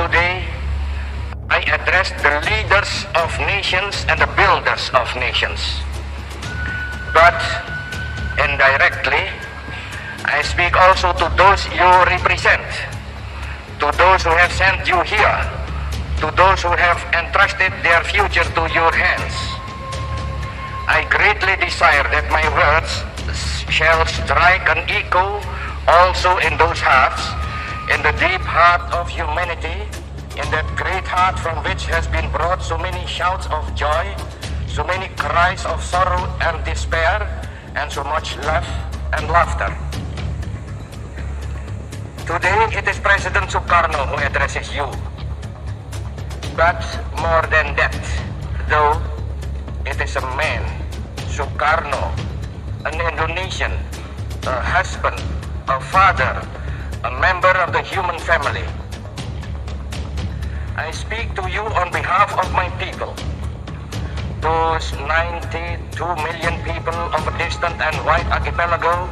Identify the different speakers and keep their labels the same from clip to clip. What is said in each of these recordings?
Speaker 1: today, I address the leaders of nations and the builders of nations. But indirectly, I speak also to those you represent, to those who have sent you here, to those who have entrusted their future to your hands. I greatly desire that my words shall strike an echo also in those hearts, in the deep heart of humanity, in that great heart from which has been brought so many shouts of joy, so many cries of sorrow and despair, and so much love and laughter. Today it is President Soekarno who addresses you. But more than that, though, it is a man, Soekarno, an Indonesian, a husband, a father, a member of the human family. I speak to you on behalf of my people, those 92 million people of a distant and wide archipelago,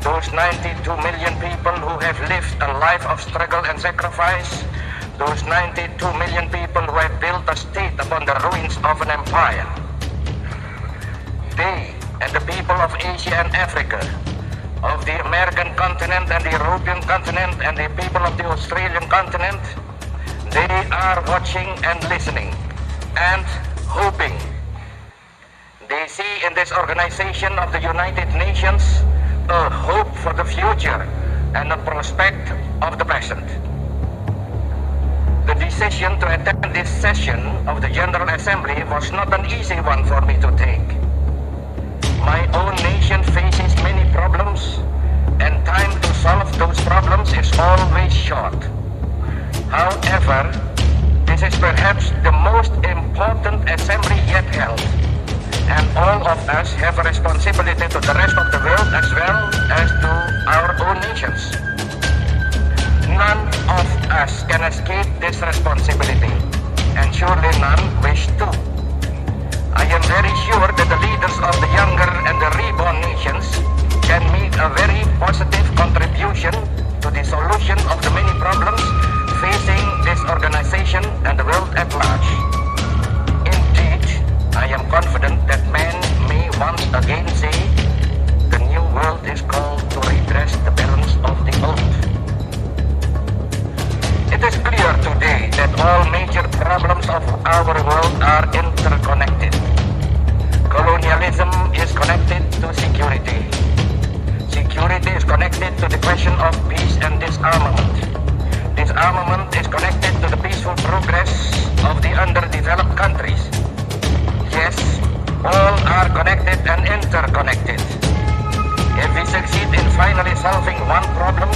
Speaker 1: those 92 million people who have lived a life of struggle and sacrifice, those 92 million people who have built a state upon the ruins of an empire. They and the people of Asia and Africa, of the American continent and the European continent and the people of the Australian continent, they are watching and listening and hoping. They see in this organization of the United Nations a hope for the future and a prospect of the present. The decision to attend this session of the General Assembly was not an easy one for me to take. My own nation faces many problems, and time to solve those problems is always short. However, this is perhaps the most important assembly yet held, and all of us have a responsibility to the rest of the world as well as to our own nations. None of us can escape this responsibility, and surely none wish to. I am very sure that the leaders of the younger and the reborn nations can make a very positive contribution to the solution of the many problems facing this organization and the world at large. Indeed, I am confident that man may once again say, the new world is called to redress the balance of the old. It is clear today that all major problems of our world are interconnected. Colonialism is connected to security. Security is connected to the question of peace and disarmament. Disarmament is connected to the peaceful progress of the underdeveloped countries. Yes, all are connected and interconnected. If we succeed in finally solving one problem,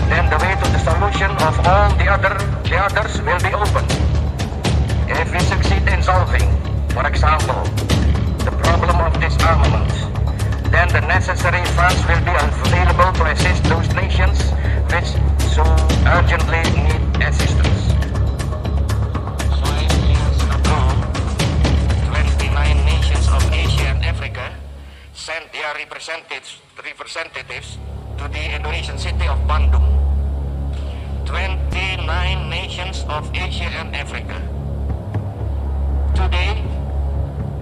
Speaker 1: then the way to the solution of all the others will be open. If we succeed in solving, for example, the problem of disarmament, then the necessary funds will be available to assist those nations which so urgently need assistance. 5 years ago, 29 nations of Asia and Africa sent their representatives to the Indonesian city of Bandung. 29 nations of Asia and Africa. Today,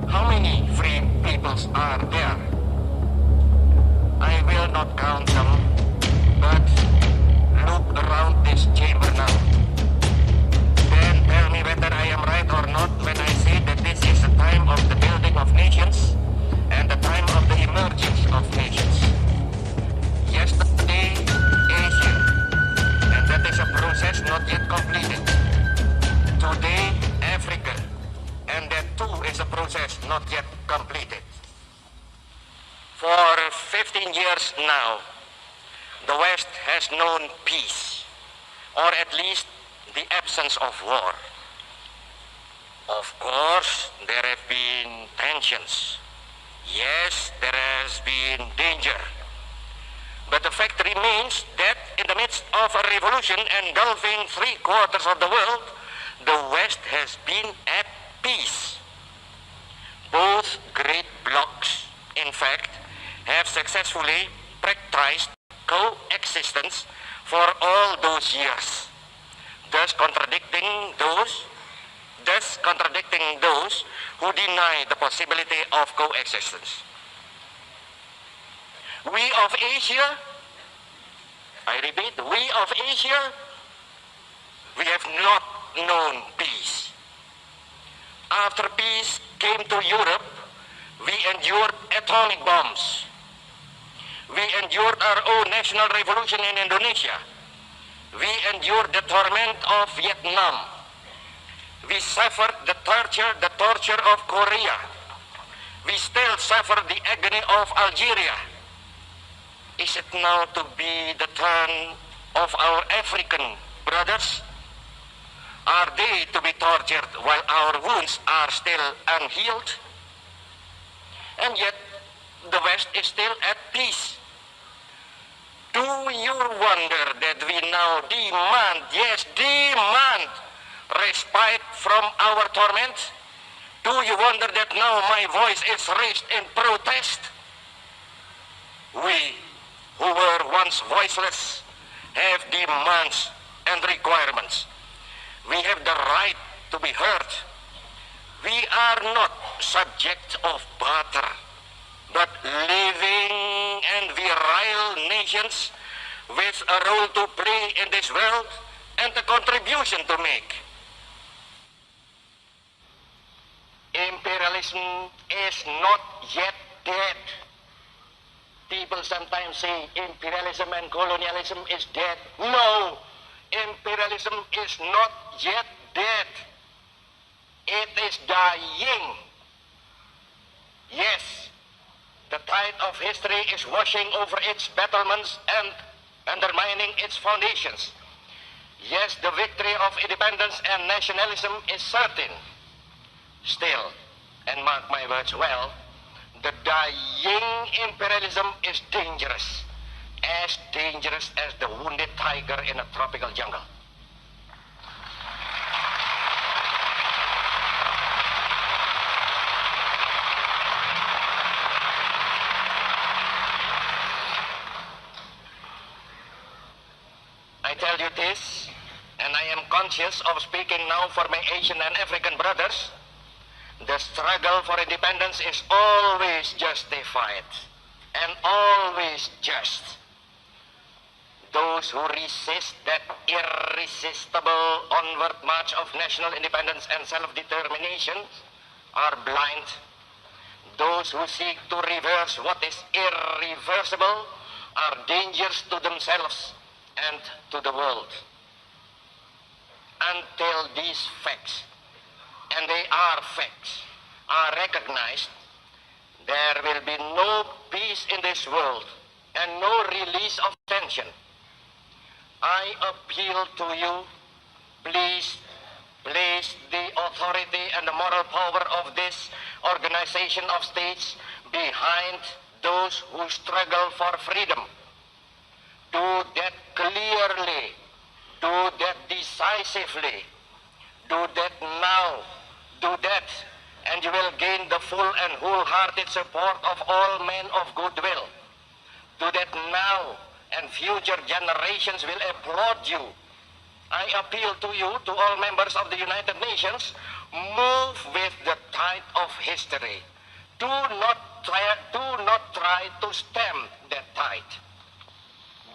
Speaker 1: how many free peoples are there? I will not count them, but look around this chamber now. Then tell me whether I am right or not when I say that this is a time of the building of nations and the time of the emergence of nations. Yesterday, Asia, and that is a process not yet completed. Today, Africa, and that too is a process not yet completed. For 15 years now, the West has known peace, or at least the absence of war. Of course, there have been tensions. Yes, there has been danger. But the fact remains that in the midst of a revolution engulfing 3/4 of the world, the West has been at peace. Both great blocs, in fact, have successfully practiced coexistence for all those years. thus contradicting those who deny the possibility of coexistence. We of Asia, I repeat, we of Asia, we have not known peace. After peace came to Europe, we endured atomic bombs. We endured our own national revolution in Indonesia. We endured the torment of Vietnam. We suffered the torture of Korea. We still suffer the agony of Algeria. Is it now to be the turn of our African brothers? Are they to be tortured while our wounds are still unhealed? And yet, the West is still at peace. Do you wonder that we now demand, yes, demand respite from our torment? Do you wonder that now my voice is raised in protest? We, who were once voiceless, have demands and requirements. We have the right to be heard. We are not subject of barter, but living and virile nations with a role to play in this world and a contribution to make. Imperialism is not yet dead. People sometimes say imperialism and colonialism is dead. No, imperialism is not yet dead. It is dying. Yes, the tide of history is washing over its battlements and undermining its foundations. Yes, the victory of independence and nationalism is certain. Still, and mark my words well, the dying imperialism is dangerous as the wounded tiger in a tropical jungle. I tell you this, and I am conscious of speaking now for my Asian and African brothers. The struggle for independence is always justified and always just. Those who resist that irresistible onward march of national independence and self-determination are blind. Those who seek to reverse what is irreversible are dangerous to themselves and to the world. Until these facts, and they are facts, are recognized, there will be no peace in this world and no release of tension. I appeal to you, please place the authority and the moral power of this organization of states behind those who struggle for freedom. Do that clearly, do that decisively, do that now, do that, and you will gain the full and wholehearted support of all men of goodwill. Do that now, and future generations will applaud you. I appeal to you, to all members of the United Nations, move with the tide of history. Do not try to stem that tide.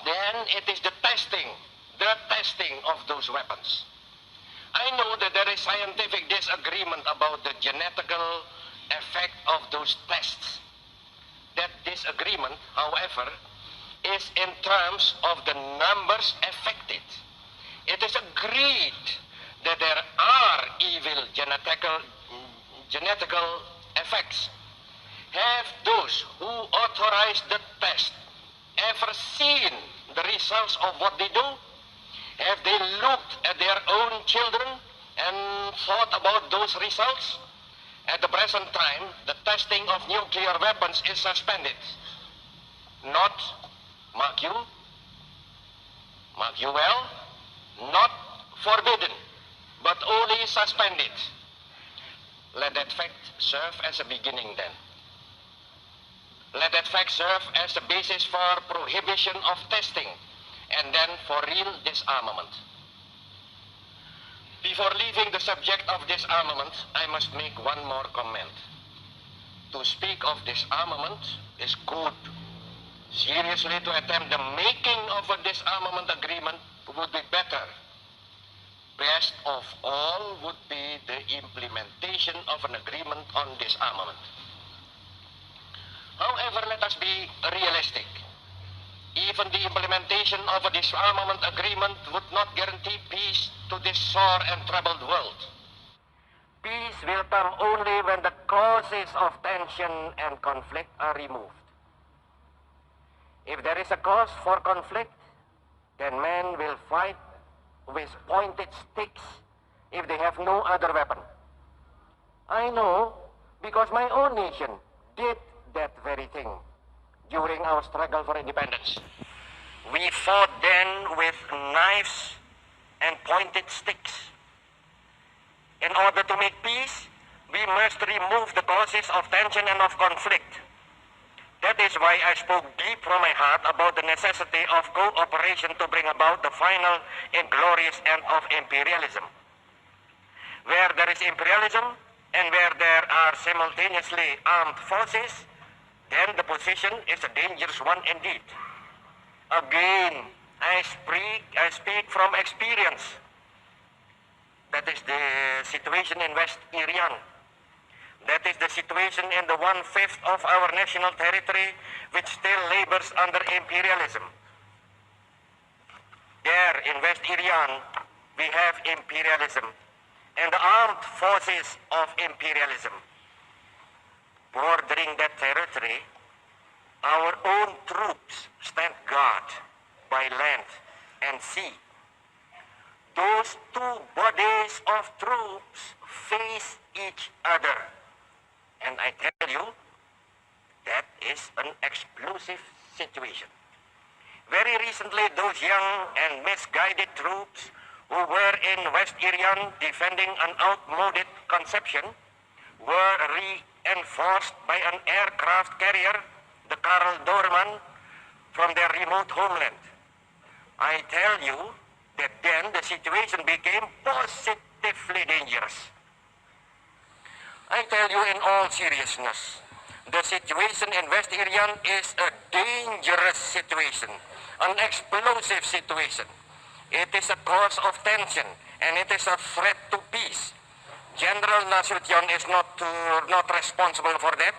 Speaker 1: Then it is the testing of those weapons. I know that there is scientific disagreement about the genetical effect of those tests. That disagreement, however, is in terms of the numbers affected. It is agreed that there are evil genetical effects. Have those who authorize the test ever seen the results of what they do? Have they looked at their own children and thought about those results? At the present time, the testing of nuclear weapons is suspended. Not, mark you well, not forbidden, but only suspended. Let that fact serve as a beginning then. Let that fact serve as a basis for prohibition of testing and then for real disarmament. Before leaving the subject of disarmament, I must make one more comment. To speak of disarmament is good. Seriously, to attempt the making of a disarmament agreement would be better. Best of all would be the implementation of an agreement on disarmament. However, let us be realistic. Even the implementation of a disarmament agreement would not guarantee peace to this sore and troubled world. Peace will come only when the causes of tension and conflict are removed. If there is a cause for conflict, then men will fight with pointed sticks if they have no other weapon. I know because my own nation did that very thing during our struggle for independence. We fought then with knives and pointed sticks. In order to make peace, we must remove the causes of tension and of conflict. That is why I spoke deep from my heart about the necessity of cooperation to bring about the final and glorious end of imperialism. Where there is imperialism and where there are simultaneously armed forces, then the position is a dangerous one indeed. Again, I speak from experience. That is the situation in West Irian. That is the situation in the 1/5 of our national territory which still labors under imperialism. There in West Irian, we have imperialism and the armed forces of imperialism. Bordering that territory, our own troops stand guard by land and sea. Those two bodies of troops face each other. And I tell you, that is an explosive situation. Very recently, those young and misguided troops who were in West Irian defending an outmoded conception were reinforced by an aircraft carrier, the Karl Doorman, from their remote homeland. I tell you that then the situation became positively dangerous. I tell you in all seriousness, the situation in West Irian is a dangerous situation, an explosive situation. It is a cause of tension and it is a threat to peace. General Nasution is not responsible for that.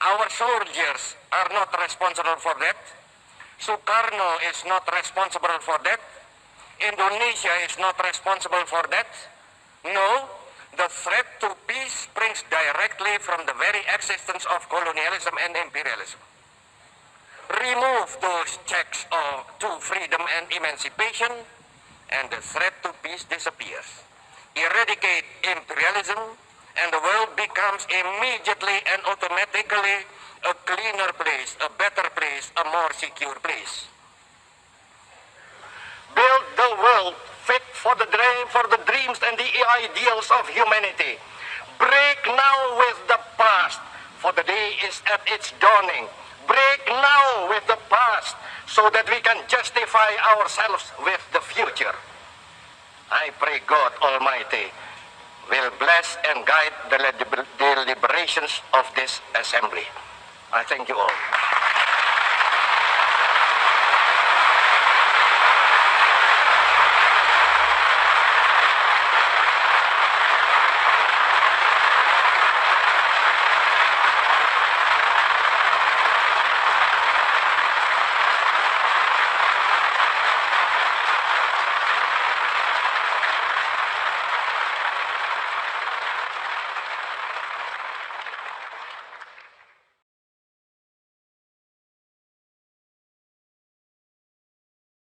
Speaker 1: Our soldiers are not responsible for that. Soekarno is not responsible for that. Indonesia is not responsible for that. No. The threat to peace springs directly from the very existence of colonialism and imperialism. Remove those checks to freedom and emancipation, and the threat to peace disappears. Eradicate imperialism, and the world becomes immediately and automatically a cleaner place, a better place, a more secure place. Build the world fit for the dreams and the ideals of humanity. Break now with the past, for the day is at its dawning. Break now with the past, so that we can justify ourselves with the future. I pray God Almighty will bless and guide the deliberations of this assembly. I thank you all.